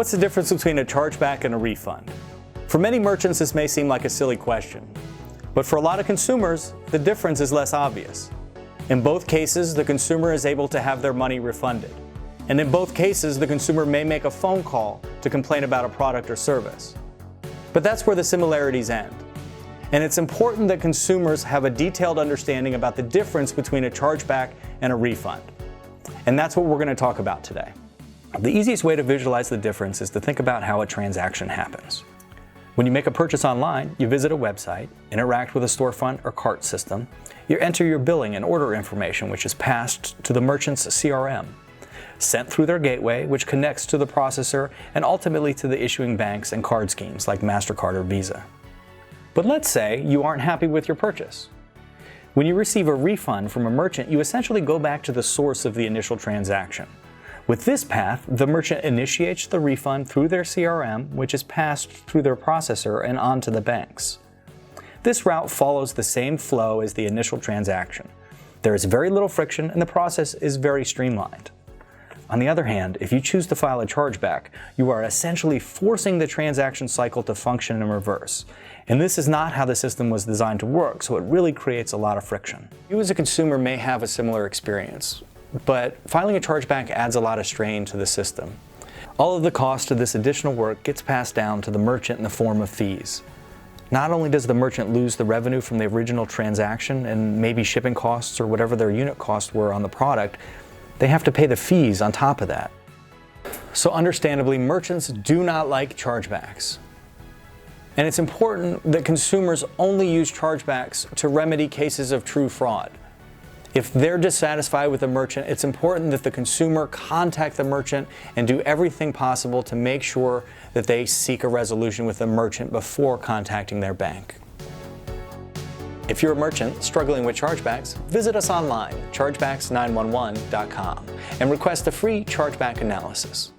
What's the difference between a chargeback and a refund? For many merchants, this may seem like a silly question, but for a lot of consumers, the difference is less obvious. In both cases, the consumer is able to have their money refunded. And in both cases, the consumer may make a phone call to complain about a product or service. But that's where the similarities end. And it's important that consumers have a detailed understanding about the difference between a chargeback and a refund. And that's what we're going to talk about today. The easiest way to visualize the difference is to think about how a transaction happens. When you make a purchase online, you visit a website, interact with a storefront or cart system, you enter your billing and order information, which is passed to the merchant's CRM, sent through their gateway, which connects to the processor, and ultimately to the issuing banks and card schemes like MasterCard or Visa. But let's say you aren't happy with your purchase. When you receive a refund from a merchant, you essentially go back to the source of the initial transaction. With this path, the merchant initiates the refund through their CRM, which is passed through their processor and on to the banks. This route follows the same flow as the initial transaction. There is very little friction and the process is very streamlined. On the other hand, if you choose to file a chargeback, you are essentially forcing the transaction cycle to function in reverse. And this is not how the system was designed to work, so it really creates a lot of friction. You as a consumer may have a similar experience, but filing a chargeback adds a lot of strain to the system. All of the cost of this additional work gets passed down to the merchant in the form of fees. Not only does the merchant lose the revenue from the original transaction and maybe shipping costs or whatever their unit costs were on the product, they have to pay the fees on top of that. So understandably, merchants do not like chargebacks. And it's important that consumers only use chargebacks to remedy cases of true fraud. If they're dissatisfied with the merchant, it's important that the consumer contact the merchant and do everything possible to make sure that they seek a resolution with the merchant before contacting their bank. If you're a merchant struggling with chargebacks, visit us online, chargebacks911.com, and request a free chargeback analysis.